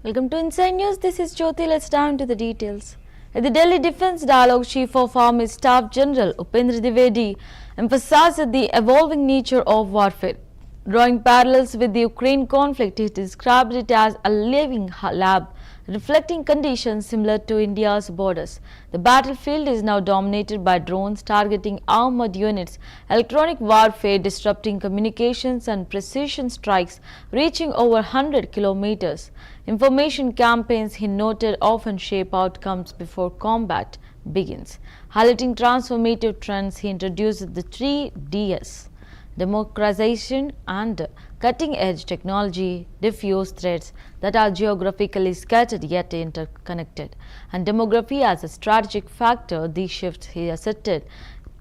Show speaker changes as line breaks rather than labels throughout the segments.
Welcome to Inside News. This is Jyoti. Let's dive into the details. At the Delhi Defence Dialogue, Chief of Army Staff General Upendra Dwivedi emphasized the evolving nature of warfare. Drawing parallels with the Ukraine conflict, he described it as a living lab, reflecting conditions similar to India's borders. The battlefield is now dominated by drones targeting armored units, electronic warfare disrupting communications, and precision strikes reaching over 100 kilometers. Information campaigns, he noted, often shape outcomes before combat begins. Highlighting transformative trends, he introduced the 3Ds: democratization and cutting-edge technology, diffuse threats that are geographically scattered yet interconnected, and demography as a strategic factor. These shifts, he asserted,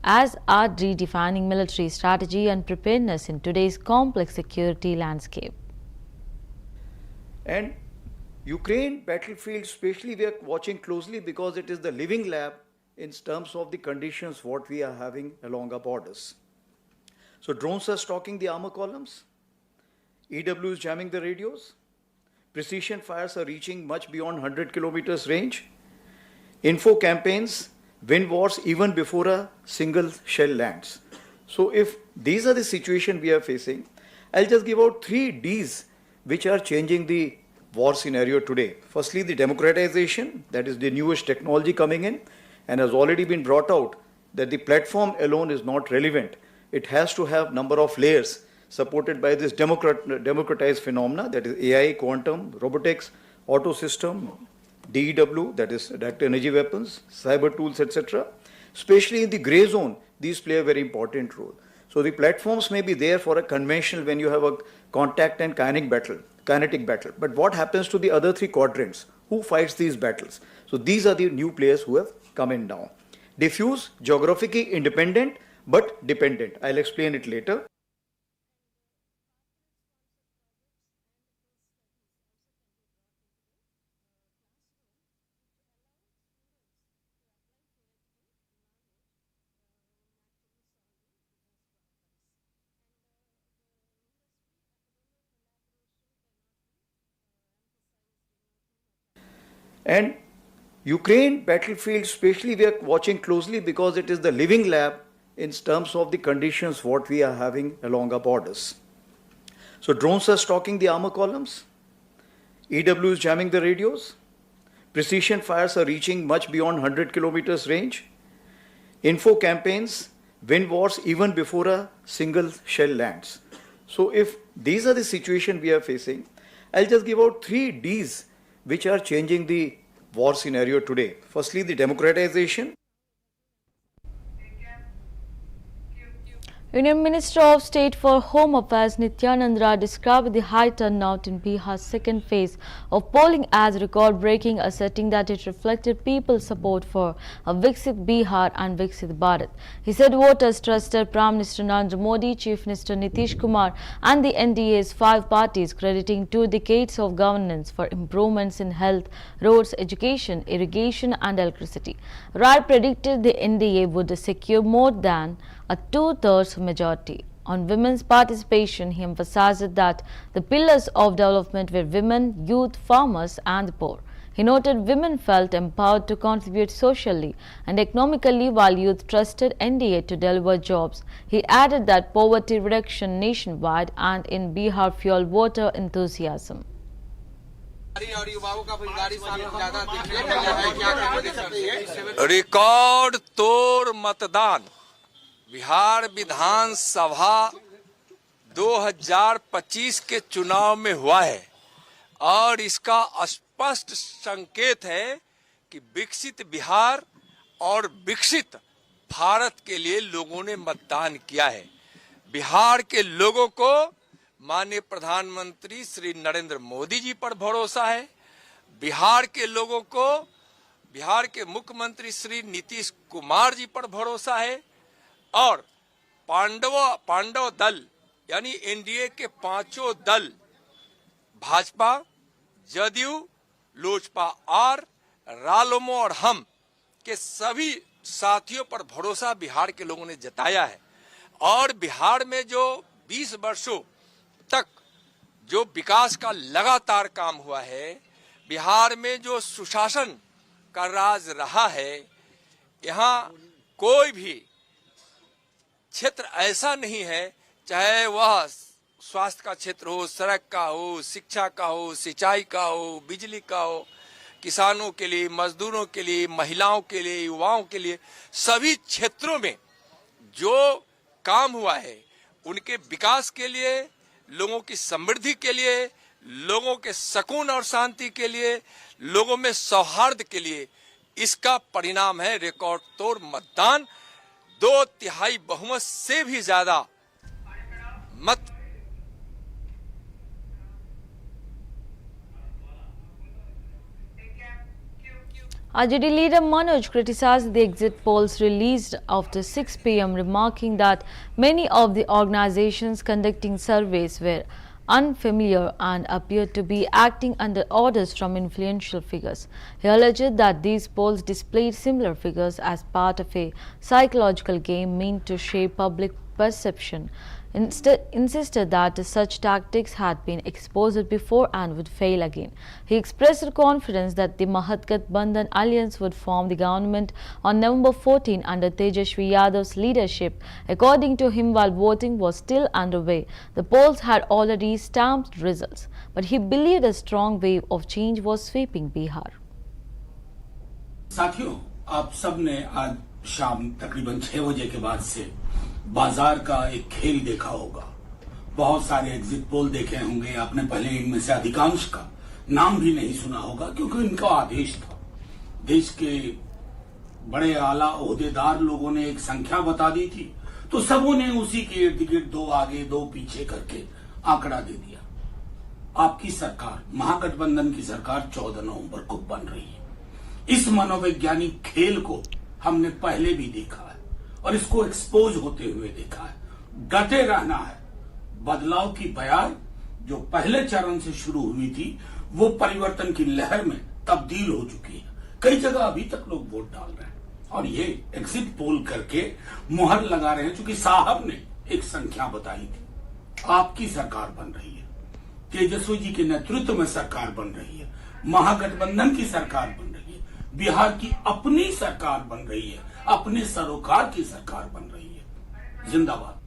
as are redefining military strategy and preparedness in today's complex security landscape.
And Ukraine battlefield especially we are watching closely because it is the living lab in terms of the conditions what we are having along our borders. So drones are stalking the armor columns, EW is jamming the radios, precision fires are reaching much beyond 100 kilometers range, info campaigns win wars even before a single shell lands. So if these are the situation we are facing, I'll just give out 3Ds which are changing the war scenario today. Firstly, the democratization, that is the newest technology coming in and has already been brought out that the platform alone is not relevant. It has to have number of layers supported by this democratized phenomena, that is AI, quantum, robotics, auto system, DEW, that is direct energy weapons, cyber tools, etc. Especially in the gray zone, these play a very important role. So the platforms may be there for a conventional when you have a contact and kinetic battle. But what happens to the other three quadrants? Who fights these battles? So these are the new players who have come in now. Diffuse, geographically independent, but dependent. I'll explain it later. And Ukraine battlefield especially we are watching closely because it is the living lab in terms of the conditions what we are having along our borders. So drones are stalking the armor columns, EW is jamming the radios, precision fires are reaching much beyond 100 kilometers range, info campaigns win wars even before a single shell lands. So if these are the situation we are facing, I'll just give out 3Ds which are changing the war scenario today. Firstly, the democratization.
Union Minister of State for Home Affairs Nityanand Rai described the high turnout in Bihar's second phase of polling as record-breaking, asserting that it reflected people's support for a Viksit Bihar and Viksit Bharat. He said voters trusted Prime Minister Narendra Modi, Chief Minister Nitish Kumar and the NDA's 5 parties, crediting 2 decades of governance for improvements in health, roads, education, irrigation and electricity. Rai predicted the NDA would secure more than a 2/3 majority. On women's participation, he emphasized that the pillars of development were women, youth, farmers and the poor. He noted women felt empowered to contribute socially and economically while youth trusted NDA to deliver jobs. He added that poverty reduction nationwide and in Bihar fueled voter enthusiasm.
Record तोड़ मतदान बिहार विधानसभा 2025 के चुनाव में हुआ है और इसका स्पष्ट संकेत है कि विकसित बिहार और विकसित भारत के लिए लोगों ने मतदान किया है। बिहार के लोगों को माननीय प्रधानमंत्री श्री नरेंद्र मोदी जी पर भरोसा है। बिहार के लोगों को बिहार के मुख्यमंत्री श्री नीतीश कुमार जी पर भरोसा है और पांडव दल यानी एनडीए के 5 दल भाजपा, जदयू, लोजपा और रालोमो और हम के सभी साथियों पर भरोसा बिहार के लोगों ने जताया है। और बिहार में जो 20 वर्षों तक जो विकास का लगातार काम हुआ है बिहार में जो सुशासन का राज रहा है, यहाँ कोई भी क्षेत्र ऐसा नहीं है, चाहे वह स्वास्थ्य का क्षेत्र हो, सड़क का हो, शिक्षा का हो, सिंचाई का हो, बिजली का हो, किसानों के लिए, मजदूरों के लिए, महिलाओं के लिए, युवाओं के लिए, सभी क्षेत्रों में जो काम हुआ है उनके विकास के लिए, लोगों की समृद्धि के लिए, लोगों के सुकून और शांति के लिए, लोगों में सौहार्द के लिए, इसका परिणाम है रिकॉर्ड तोड़ मतदान। 2/3 बहुमत से भी ज्यादा मत।
RJD leader Manoj criticized the exit polls released after 6 p.m., remarking that many of the organizations conducting surveys were unfamiliar and appeared to be acting under orders from influential figures. He alleged that these polls displayed similar figures as part of a psychological game meant to shape public perception. Insisted that such tactics had been exposed before and would fail again. He expressed confidence that the Mahatgathbandhan alliance would form the government on November 14 under Tejashwi Yadav's leadership. According to him, while voting was still underway, the polls had already stamped results, but he believed a strong wave of change was sweeping Bihar.
साथियों, आप सब ने आज शाम तकरीबन 6 बजे के बाद से बाजार का एक खेल देखा होगा। बहुत सारे एग्जिट पोल देखे होंगे आपने, पहले इनमें से अधिकांश का नाम भी नहीं सुना होगा क्योंकि इनका आदेश था। देश के बड़े आला ओहदेदार लोगों ने एक संख्या बता दी थी, तो सबों ने उसी के इर्द गिर्द 2 आगे 2 पीछे करके आंकड़ा दे दिया। आपकी सरकार, महागठबंधन की सरकार 14 नवंबर को बन रही है। इस मनोवैज्ञानिक खेल को हमने पहले भी देखा है और इसको एक्सपोज होते हुए देखा है। डटे रहना है। बदलाव की बयार जो पहले चरण से शुरू हुई थी वो परिवर्तन की लहर में तब्दील हो चुकी है। कई जगह अभी तक लोग वोट डाल रहे हैं और ये एग्जिट पोल करके मुहर लगा रहे हैं, क्योंकि साहब ने एक संख्या बताई थी। आपकी सरकार बन रही है, तेजस्वी जी के नेतृत्व में सरकार बन रही है, महागठबंधन की सरकार बन रही है, बिहार की अपनी सरकार बन रही है, अपने सरोकार की सरकार बन रही है। जिंदाबाद।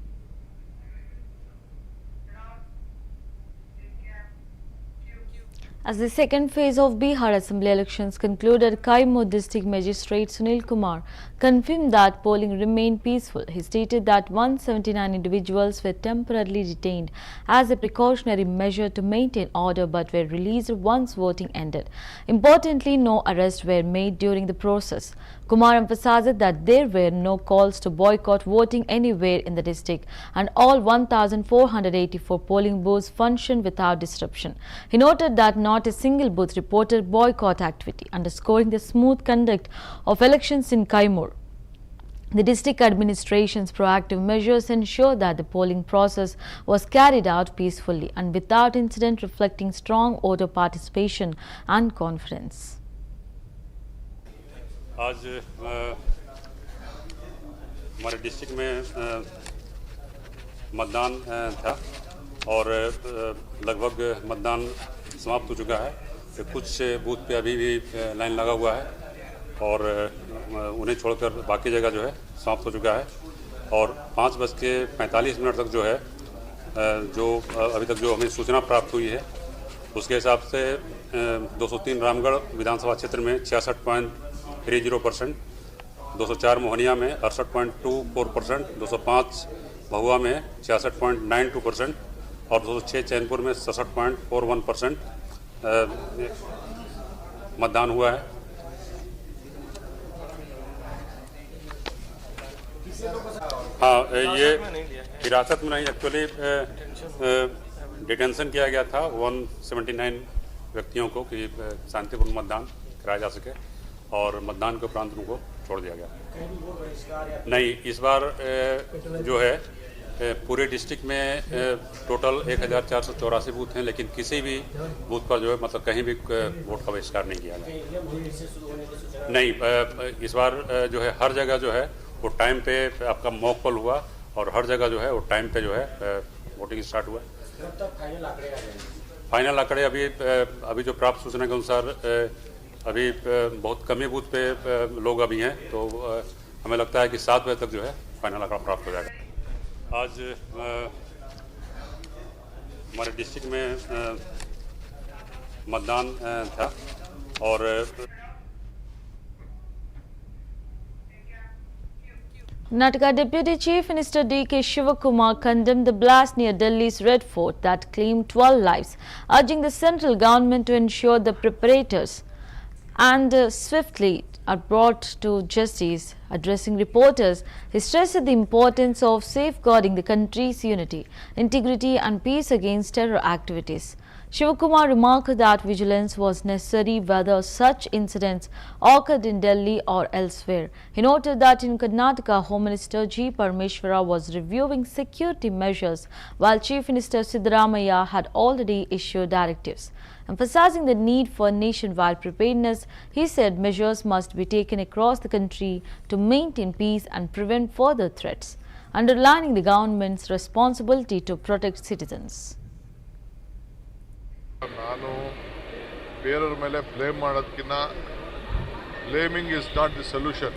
As the second phase of Bihar Assembly elections concluded, Kaimur District Magistrate Sunil Kumar confirmed that polling remained peaceful. He stated that 179 individuals were temporarily detained as a precautionary measure to maintain order but were released once voting ended. Importantly, no arrests were made during the process. Kumar emphasized that there were no calls to boycott voting anywhere in the district and all 1,484 polling booths functioned without disruption. He noted that not a single booth reported boycott activity, underscoring the smooth conduct of elections in Kaimur. The district administration's proactive measures ensured that the polling process was carried out peacefully and without incident, reflecting strong voter participation and confidence.
आज हमारे district में मतदान था और लगभग मतदान समाप्त हो चुका है। तो कुछ बूथ पे अभी भी लाइन लगा हुआ है और उन्हें छोड़कर बाकी जगह जो है समाप्त हो चुका है। और 5:45 तक जो है जो अभी तक जो हमें सूचना प्राप्त हुई है उसके हिसाब से 203 रामगढ़ विधानसभा क्षेत्र में 66.30%, 204 मोहनिया में 68.24%, 205 भभुआ में 66.92% और 206 चैनपुर में 67.41% मतदान हुआ है। हाँ, ये हिरासत में नहीं, एक्चुअली डिटेंशन किया गया था 179 व्यक्तियों को कि शांतिपूर्ण मतदान कराया जा सके और मतदान के उपरांत उनको छोड़ दिया गया। नहीं, इस बार जो है पूरे डिस्ट्रिक्ट में टोटल 1484 बूथ हैं, लेकिन किसी भी बूथ पर जो है मतलब कहीं भी वोट का बहिष्कार नहीं किया गया। नहीं, इस बार जो है हर जगह जो है वो टाइम पे आपका मॉक पोल हुआ और हर जगह जो है वो टाइम पे जो है वोटिंग स्टार्ट हुआ। फाइनल आंकड़े अभी जो प्राप्त सूचना के अनुसार अभी बहुत कमी बूथ पे लोग अभी हैं, तो हमें लगता है कि 7 बजे तक जो है फाइनल आंकड़ा प्राप्त हो जाएगा। आज हमारे डिस्ट्रिक्ट में मतदान था और
Karnataka Deputy Chief Minister D.K. Shivakumar condemned the blast near Delhi's Red Fort that claimed 12 lives, urging the central government to ensure the perpetrators and swiftly are brought to justice. Addressing reporters, he stressed the importance of safeguarding the country's unity, integrity and peace against terror activities. Shivakumar remarked that vigilance was necessary whether such incidents occurred in Delhi or elsewhere. He noted that in Karnataka, Home Minister G. Parameshwara was reviewing security measures while Chief Minister Siddaramaiah had already issued directives. Emphasizing the need for nationwide preparedness, he said measures must be taken across the country to maintain peace and prevent further threats, underlining the government's responsibility to protect citizens.
ನಾನು ಬೇರೆಯವ್ರ ಮೇಲೆ blame ಮಾಡೋದಕ್ಕಿಂತ blaming is not the solution.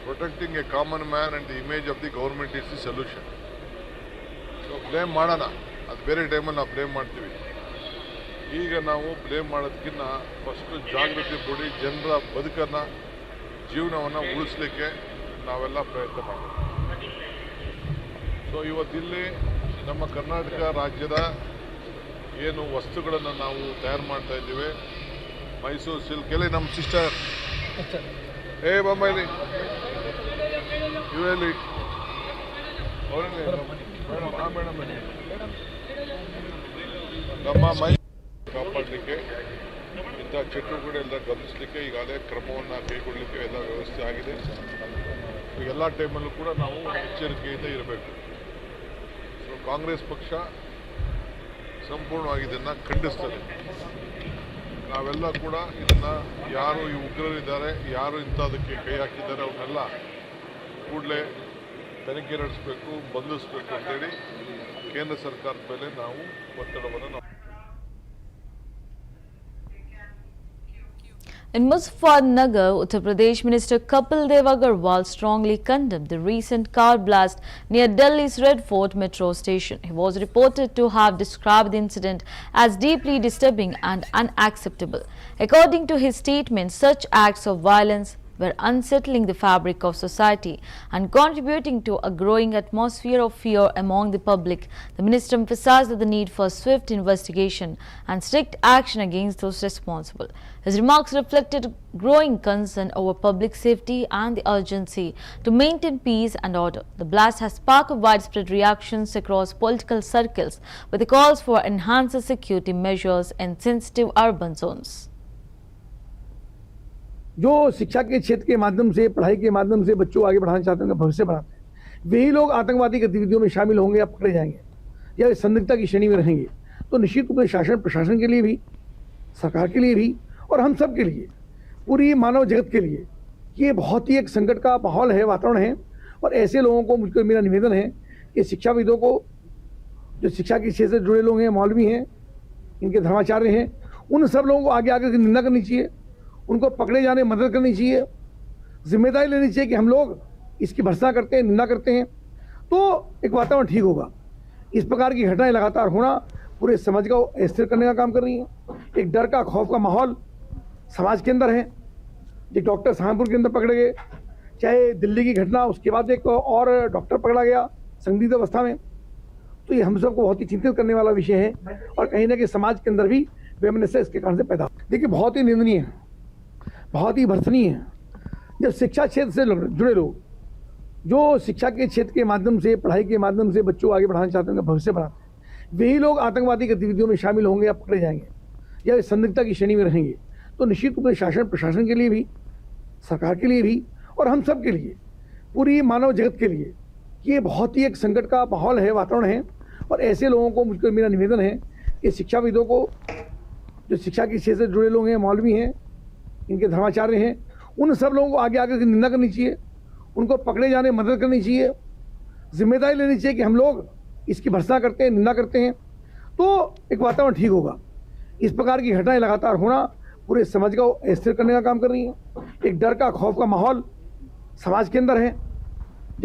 Protecting A common man and the image of the government is the solution. So blame ಮಾಡೋಣ, ಅದು ಬೇರೆ ಟೈಮಲ್ಲಿ ನಾವು blame ಮಾಡ್ತೀವಿ. ಈಗ ನಾವು ಬ್ಲೇಮ್ ಮಾಡೋದಕ್ಕಿಂತ ಫಸ್ಟು ಜಾಗೃತಿ ಕೊಡಿ, ಜನರ ಬದುಕನ್ನು ಜೀವನವನ್ನು ಉಳಿಸ್ಲಿಕ್ಕೆ ನಾವೆಲ್ಲ ಪ್ರಯತ್ನ ಮಾಡೋಣ. ಸೊ ಇವತ್ತಿಲ್ಲಿ ನಮ್ಮ ಕರ್ನಾಟಕ ರಾಜ್ಯದ ಏನು ವಸ್ತುಗಳನ್ನು ನಾವು ತಯಾರು ಮಾಡ್ತಾ ಇದ್ದೀವಿ, ಮೈಸೂರು ಸಿಲ್ಕಲ್ಲಿ ನಮ್ಮ ಸಿಸ್ಟರ್ ಬೊಂಬೈಲಿ ಇವರಲ್ಲಿ ನಮ್ಮ ಮೈಸೂರು ಕಾಪಾಡಲಿಕ್ಕೆ ಇಂಥ ಚಟುವಟಿಕೆಗಳೆಲ್ಲ ಗಮನಿಸಲಿಕ್ಕೆ ಈಗಾಗಲೇ ಕ್ರಮವನ್ನು ಕೈಗೊಳ್ಳಲಿಕ್ಕೆ ಎಲ್ಲ ವ್ಯವಸ್ಥೆ ಆಗಿದೆ. ಎಲ್ಲ ಟೈಮಲ್ಲೂ ಕೂಡ ನಾವು ಎಚ್ಚರಿಕೆಯಿಂದ ಇರಬೇಕು. ಕಾಂಗ್ರೆಸ್ ಪಕ್ಷ ಸಂಪೂರ್ಣವಾಗಿ ಇದನ್ನು ಖಂಡಿಸ್ತದೆ. ನಾವೆಲ್ಲ ಕೂಡ ಇದನ್ನು ಯಾರು ಈ ಉಗ್ರರಿದ್ದಾರೆ, ಯಾರು ಇಂಥದಕ್ಕೆ ಕೈ ಹಾಕಿದ್ದಾರೆ, ಅವನ್ನೆಲ್ಲ ಕೂಡಲೇ ತನಿಖೆ ನಡೆಸಬೇಕು, ಬಂಧಿಸಬೇಕು ಅಂತೇಳಿ ಕೇಂದ್ರ ಸರ್ಕಾರದ ಮೇಲೆ ನಾವು ಒತ್ತಡವನ್ನು
In Muzaffarnagar, Uttar Pradesh Minister Kapil Dev Agarwal strongly condemned the recent car blast near Delhi's Red Fort metro station. He was reported to have described the incident as deeply disturbing and unacceptable. According to his statement, such acts of violence were unsettling the fabric of society and contributing to a growing atmosphere of fear among the public. The minister emphasized the need for swift investigation and strict action against those responsible. His remarks reflected growing concern over public safety and the urgency to maintain peace and order. The blast has sparked widespread reactions across political circles with the calls for enhanced security measures in sensitive urban zones.
जो शिक्षा के क्षेत्र के माध्यम से, पढ़ाई के माध्यम से बच्चों को आगे बढ़ाना चाहते हैं, उनका भविष्य बढ़ाते हैं, वही लोग आतंकवादी गतिविधियों में शामिल होंगे या पकड़े जाएंगे या संदिग्धता की श्रेणी में रहेंगे, तो निश्चित रूप से शासन प्रशासन के लिए भी, सरकार के लिए भी और हम सब के लिए, पूरी मानव जगत के लिए ये बहुत ही एक संकट का माहौल है, वातावरण है। और ऐसे लोगों को मुझको मेरा निवेदन है कि शिक्षाविदों को, जो शिक्षा के क्षेत्र से जुड़े लोग हैं, मौलवी हैं, इनके धर्माचार्य हैं, उन सब लोगों को आगे आकर निंदा करनी चाहिए, उनको पकड़े जाने में मदद करनी चाहिए, जिम्मेदारी लेनी चाहिए कि हम लोग इसकी भर्त्सना करते हैं, निंदा करते हैं, तो एक वातावरण ठीक होगा। इस प्रकार की घटनाएं लगातार होना पूरे समाज को अस्थिर करने का काम कर रही हैं। एक डर का, खौफ का माहौल समाज के अंदर है। एक डॉक्टर सहारनपुर के अंदर पकड़े गए, चाहे दिल्ली की घटना, उसके बाद एक और डॉक्टर पकड़ा गया संदिग्ध अवस्था में, तो ये हम सबको बहुत ही चिंतित करने वाला विषय है और कहीं ना कहीं समाज के अंदर भी वैमनस्य इसके कारण से पैदा। देखिए, बहुत ही निंदनीय है, बहुत ही भर्त्सनीय है जब शिक्षा क्षेत्र से जुड़े लोग, जो शिक्षा के क्षेत्र के माध्यम से, पढ़ाई के माध्यम से बच्चों को आगे बढ़ाना चाहते हैं, उनका भविष्य बढ़ाते हैं, वही लोग आतंकवादी गतिविधियों में शामिल होंगे या पकड़े जाएंगे या संदिग्धता की श्रेणी में रहेंगे, तो निश्चित रूप से शासन प्रशासन के लिए भी, सरकार के लिए भी और हम सब के लिए, पूरी मानव जगत के लिए ये बहुत ही एक संकट का माहौल है, वातावरण है। और ऐसे लोगों को मुझको मेरा निवेदन है कि शिक्षाविदों को, जो शिक्षा के क्षेत्र से जुड़े लोग हैं, मौलवी हैं, इनके धर्माचार्य हैं, उन सब लोगों को आगे आकर निंदा करनी चाहिए, उनको पकड़े जाने में मदद करनी चाहिए, जिम्मेदारी लेनी चाहिए कि हम लोग इसकी भर्त्सना करते हैं, निंदा करते हैं, तो एक वातावरण ठीक होगा। इस प्रकार की घटनाएं लगातार होना पूरे समाज को स्थिर करने का काम कर रही हैं। एक डर का, खौफ का माहौल समाज के अंदर है।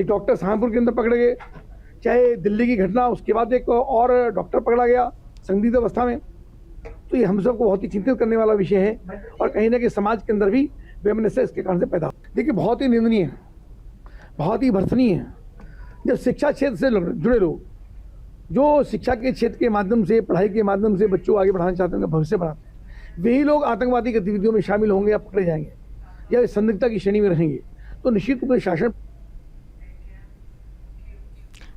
एक डॉक्टर सहारनपुर के अंदर पकड़े गए, चाहे दिल्ली की घटना, उसके बाद एक और डॉक्टर पकड़ा गया संदिग्ध अवस्था में। तो ये हम सबको बहुत ही चिंतित करने वाला विषय है और कहीं ना कहीं समाज के अंदर भी वैमनस्य इसके कारण से पैदा हो। देखिए, बहुत ही निंदनीय है, बहुत ही भर्त्सनीय है जब शिक्षा क्षेत्र से जुड़े लोग, जो शिक्षा के क्षेत्र के माध्यम से, पढ़ाई के माध्यम से बच्चों को आगे बढ़ाना चाहते हैं, उनका भविष्य बढ़ाते हैं, वही लोग आतंकवादी गतिविधियों में शामिल होंगे या पकड़े जाएंगे या संदिग्धता की श्रेणी में रहेंगे, तो निश्चित रूप से शासन।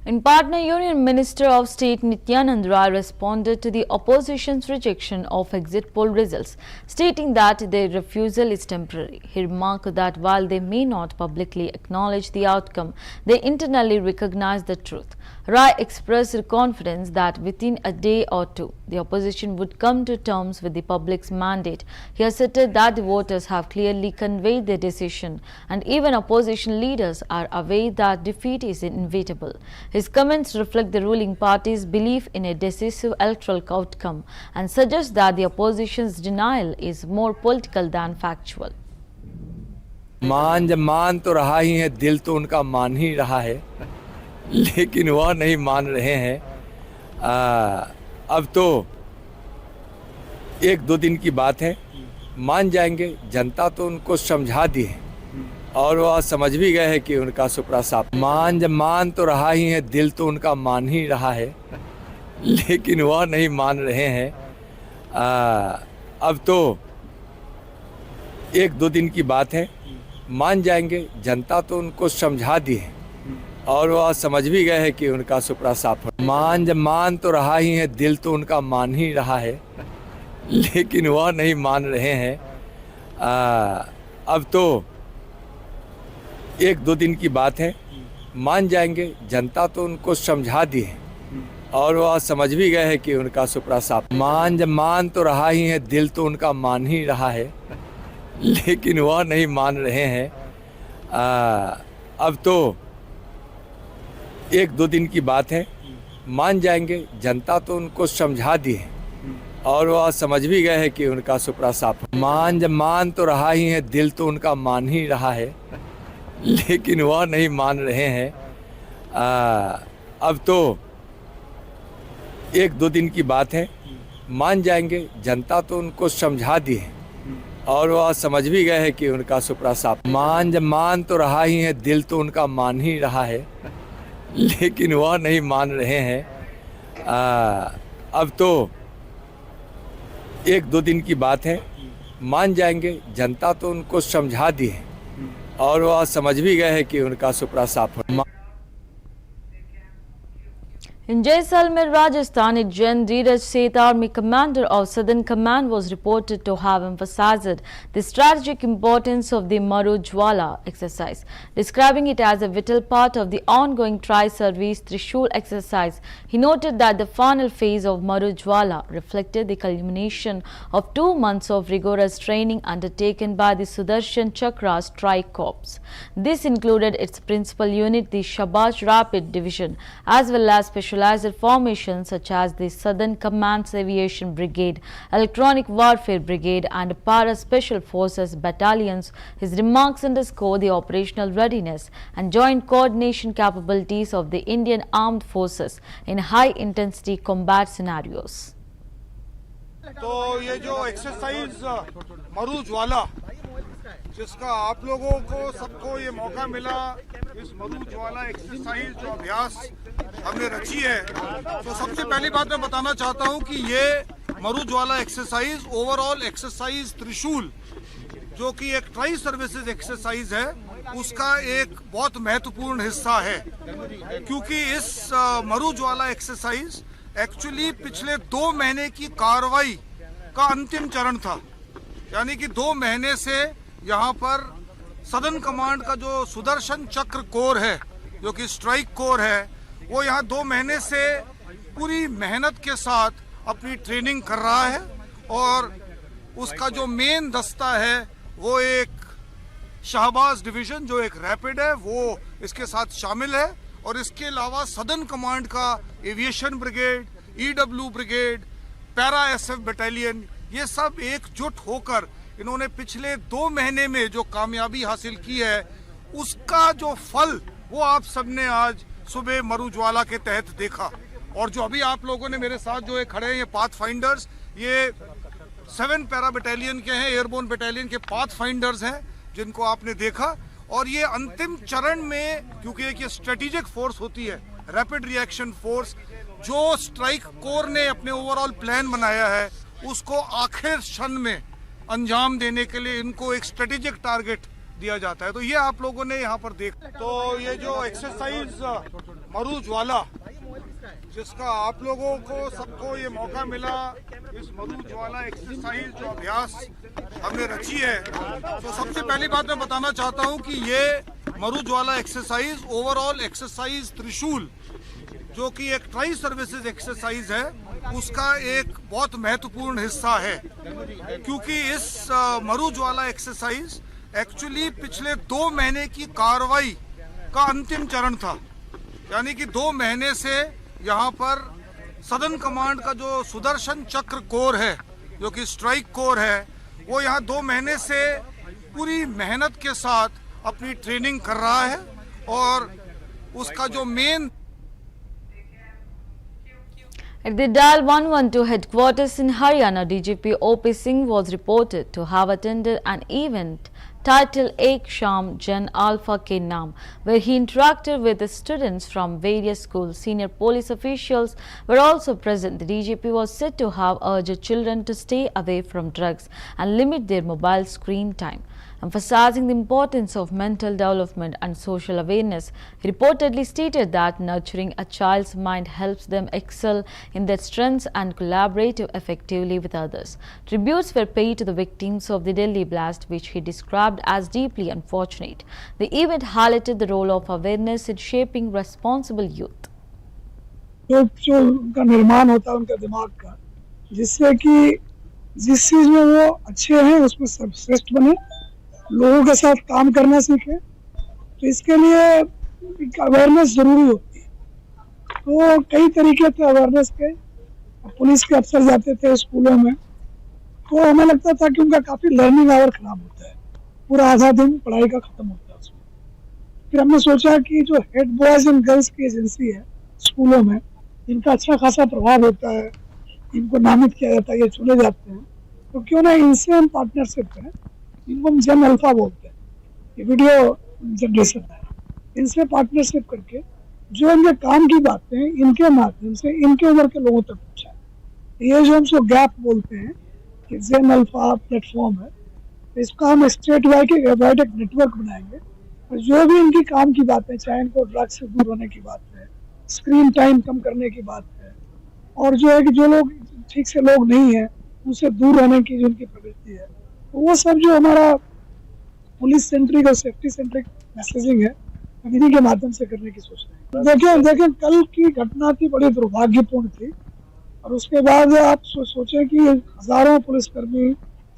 In partner, Union Minister of State Nityanand Rai responded to the opposition's rejection of exit poll results, stating that their refusal is temporary. He remarked that while they may not publicly acknowledge the outcome, they internally recognize the truth. Rai expressed confidence that within a day or two, the opposition would come to terms with the public's mandate. He asserted that the voters have clearly conveyed their decision, and even opposition leaders are aware that defeat is inevitable. His comments reflect the ruling party's belief in a decisive electoral outcome and suggest that the opposition's denial is more political than factual.
मान तो रहा ही है, दिल तो उनका मान ही रहा है, लेकिन वह नहीं मान रहे हैं। अब तो एक दो दिन की बात है, मान जाएंगे। जनता तो उनको समझा दी है और वह समझ भी गए हैं कि उनका सुपड़ा साफ। मान तो रहा ही है, दिल तो उनका मान ही रहा है, लेकिन वह नहीं मान रहे हैं। अब तो एक दो दिन की बात है, मान जाएंगे। जनता तो उनको समझा दी है और वह समझ भी गए हैं कि उनका सुपड़ा साफ। मान तो रहा ही है, दिल तो उनका मान ही रहा है, लेकिन वह नहीं मान रहे हैं। अब तो एक दो दिन की बात है, मान जाएंगे। जनता तो उनको समझा दी है और वह समझ भी गए हैं कि उनका सुपड़ा साफ। मान तो रहा ही है, दिल तो उनका मान ही रहा है, लेकिन वह नहीं मान रहे हैं। अब तो एक दो दिन की बात है, मान जाएंगे। जनता तो उनको समझा दी है और वह समझ भी गए हैं कि उनका सुपड़ा साफ। मान तो रहा ही है, दिल तो उनका मान ही रहा है, लेकिन वह नहीं मान रहे हैं। अब तो एक दो दिन की बात है, मान जाएंगे। जनता तो उनको समझा दी है और वह समझ भी गए हैं कि उनका सुपड़ा साफ। मान तो रहा ही है, दिल तो उनका मान ही रहा है, लेकिन वह नहीं मान रहे हैं। अब तो एक दो दिन की बात है, मान जाएंगे। जनता तो उनको समझा दी है और वह समझ भी गए हैं कि उनका सुपड़ा साफ।
In Jaisalmer, Rajasthan, a Gen Dheeraj Seth Army commander of Southern Command was reported to have emphasized the strategic importance of the Maru Jwala exercise, describing it as a vital part of the ongoing tri-service Trishul exercise. He noted that the final phase of Maru Jwala reflected the culmination of 2 months of rigorous training undertaken by the Sudarshan Chakra Strike Corps. This included its principal unit, the Shabash Rapid Division, as well as specialized formations such as the Southern Command's Aviation Brigade, Electronic Warfare Brigade and Para Special Forces battalions. His remarks underscore the operational readiness and joint coordination capabilities of the Indian Armed Forces in high-intensity combat scenarios.
तो ये जो exercise मरू ज्वाला, जिसका आप लोगों को सबको ये मौका मिला, इस मरू ज्वाला एक्सरसाइज जो अभ्यास हमने रची है, तो सबसे पहली बात मैं बताना चाहता हूं कि ये मरू ज्वाला एक्सरसाइज ओवरऑल एक्सरसाइज त्रिशूल, जो कि एक ट्राई सर्विसेज एक्सरसाइज है, उसका एक बहुत महत्वपूर्ण हिस्सा है। क्योंकि इस मरू ज्वाला एक्सरसाइज एक्चुअली पिछले 2 महीने की कार्रवाई का अंतिम चरण था। यानी कि 2 महीने से यहाँ पर सदर्न कमांड का जो सुदर्शन चक्र कोर है, जो कि स्ट्राइक कोर है, वो यहाँ 2 महीने से पूरी मेहनत के साथ अपनी ट्रेनिंग कर रहा है और उसका जो मेन दस्ता है वो एक शाहबाज डिवीजन, जो एक रैपिड है, वो इसके साथ शामिल है। और इसके अलावा सदर्न कमांड का aviation brigade, EW brigade, para SF battalion, ये सब एकजुट होकर इन्होंने पिछले 2 महीने में जो कामयाबी हासिल की है, उसका जो फल वो आप सबने आज सुबह मरुज्वाला के तहत देखा। और जो अभी आप लोगों ने मेरे साथ जो है खड़े हैं, ये पाथ फाइंडर्स, ये 7 पैरा बटालियन के हैं, एयरबोर्न बटालियन के पाथ फाइंडर्स हैं, जिनको आपने देखा। और ये अंतिम चरण में, क्योंकि एक ये स्ट्रेटेजिक फोर्स होती है, रैपिड रिएक्शन फोर्स, जो स्ट्राइक कोर ने अपने ओवरऑल प्लान बनाया है, उसको आखिर क्षण में अंजाम देने के लिए इनको एक स्ट्रेटेजिक टारगेट दिया जाता है। तो ये आप लोगों ने यहाँ पर देखा। तो ये जो एक्सरसाइज मरुज्वाला, जिसका आप लोगों को सबको ये मौका मिला, इस मरुज्वाला एक्सरसाइज जो अभ्यास हमने रची है, तो सबसे पहली बात मैं बताना चाहता हूँ कि ये मरुज्वाला एक्सरसाइज ओवरऑल एक्सरसाइज त्रिशूल, जो कि एक ट्राई सर्विसेज एक्सरसाइज है, उसका एक बहुत महत्वपूर्ण हिस्सा है। क्योंकि इस मरुज्वाला एक्सरसाइज एक्चुअली पिछले 2 महीने की कार्रवाई का अंतिम चरण था। यानी कि 2 महीने से यहाँ पर सदर्न कमांड का जो सुदर्शन चक्र कोर है, जो कि स्ट्राइक कोर है, वो यहाँ 2 महीने से पूरी मेहनत के साथ अपनी ट्रेनिंग कर रहा है। और उसका जो main
At the Dial 112 headquarters in Haryana, DGP OP Singh was reported to have attended an event titled Ek Sham Jan Alpha Ke Naam, where he interacted with the students from various schools. Senior police officials were also present. The DGP was said to have urged children to stay away from drugs and limit their mobile screen time, emphasizing the importance of mental development and social awareness. He reportedly stated that nurturing a child's mind helps them excel in their strengths and collaborate effectively with others. Tributes were paid to the victims of the Delhi blast, which he described as deeply unfortunate. The event highlighted the role of awareness in shaping responsible youth.
जो उनका निर्माण होता है उनका दिमाग का, जिससे कि जिस चीज में वो अच्छे हैं उसमें सर्वश्रेष्ठ बने, लोगों के साथ काम करना सीखे। तो इसके लिए अवेयरनेस जरूरी होती है। तो कई तरीके थे अवेयरनेस के। पुलिस के अफसर जाते थे स्कूलों में, तो हमें लगता था कि उनका काफी लर्निंग आवर खराब होता है, पूरा आधा दिन पढ़ाई का खत्म होता है उसमें। फिर हमने सोचा कि जो हेड बॉयज एंड गर्ल्स की एजेंसी है स्कूलों में, इनका अच्छा खासा प्रभाव होता है, इनको नामित किया जाता है, ये चुने जाते हैं, तो क्यों ना इनसे हम पार्टनरशिप करें। इनको हम जन अल्फा बोलते हैं, ये वीडियो जनरेशन है। इनसे पार्टनरशिप करके जो इनके काम की बातें हैं, इनके माध्यम से इनके उम्र के लोगों तक पहुँचाए। ये जो हम उसको गैप बोलते हैं कि जन अल्फा प्लेटफॉर्म है, तो इसका हम स्टेट वाइड एक नेटवर्क बनाएंगे। और जो भी इनकी काम की बातें, चाहे इनको ड्रग्स से दूर होने की बात है, स्क्रीन टाइम कम करने की बात है, और जो है कि जो लोग ठीक से लोग नहीं है उनसे दूर रहने की जो उनकी प्रवृत्ति है, तो वो सब जो हमारा पुलिस सेंट्रिक और सेफ्टी सेंट्रिक मैसेजिंग है, इन्हीं के माध्यम से करने की सोच रहे हैं। देखें कल की घटना थी, बड़ी दुर्भाग्यपूर्ण थी। और उसके बाद आप सोचें कि हजारों पुलिसकर्मी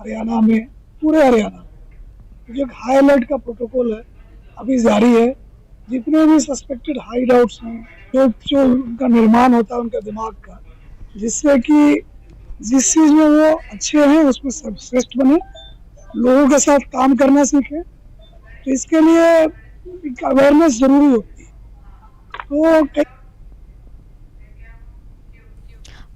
हरियाणा में, पूरे हरियाणा में जो हाई अलर्ट का प्रोटोकॉल है अभी जारी है। जितने भी सस्पेक्टेड हाइड आउट्स हैं, जो उनका निर्माण होता है उनका दिमाग का, जिससे कि जिस चीज में वो अच्छे हैं उसमें सर्वश्रेष्ठ बने, लोगों के साथ काम करना सीखे। तो इसके लिए अवेयरनेस जरूरी होती है। तो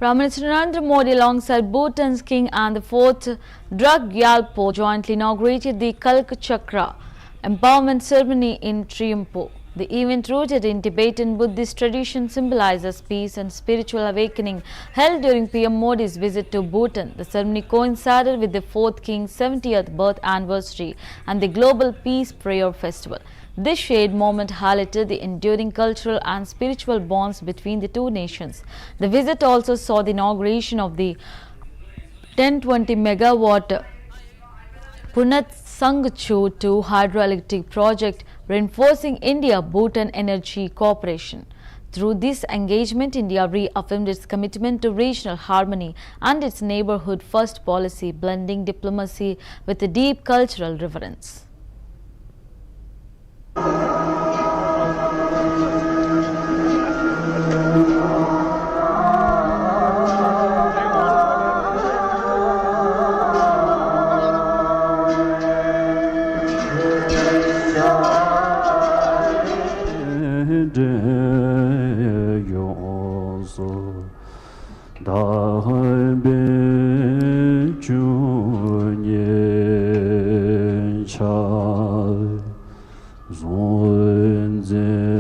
Prime Minister Narendra Modi alongside Bhutan's king and the 4th Drug Gyalpo jointly inaugurated the Kalk Chakra empowerment ceremony in Triumpo. The event, rooted in Tibetan Buddhist tradition, symbolizes peace and spiritual awakening, held during PM Modi's visit to Bhutan. The ceremony coincided with the 4th king's 70th birth anniversary and the Global Peace Prayer Festival. This shared moment highlighted the enduring cultural and spiritual bonds between the two nations. The visit also saw the inauguration of the 1020 megawatt Punat Sangchu 2 hydroelectric project, reinforcing India-Bhutan energy cooperation. Through this engagement, India reaffirmed its commitment to regional harmony and its neighborhood-first policy, blending diplomacy with a deep cultural reverence.
sollen sind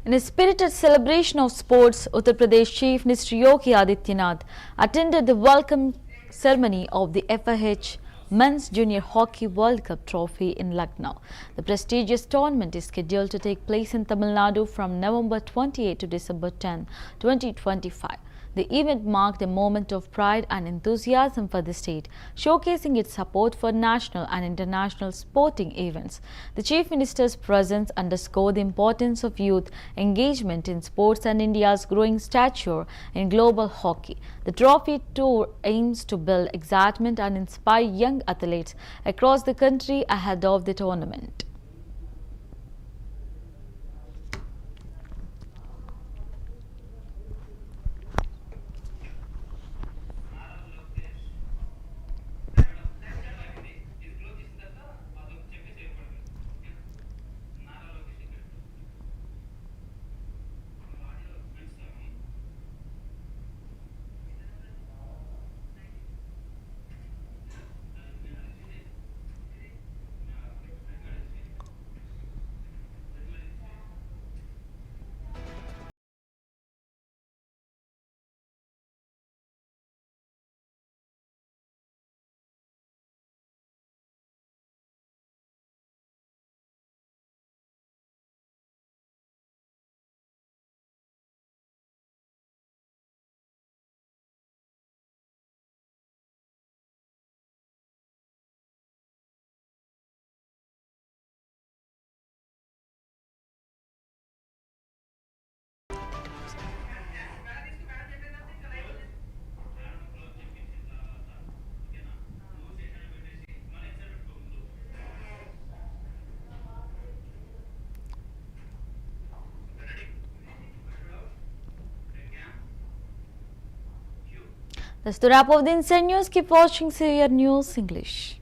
In a spirited celebration of sports, Uttar Pradesh Chief Minister Yogi Adityanath attended the welcome ceremony of the FIH Men's Junior Hockey World Cup trophy in Lucknow. The prestigious tournament is scheduled to take place in Tamil Nadu from November 28 to December 10, 2025. The event marked a moment of pride and enthusiasm for the state, showcasing its support for national and international sporting events. The Chief Minister's presence underscored the importance of youth engagement in sports and India's growing stature in global hockey. The trophy tour aims to build excitement and inspire young athletes across the country ahead of the tournament. That's the wrap of the Inside News. Keep watching CVR News English.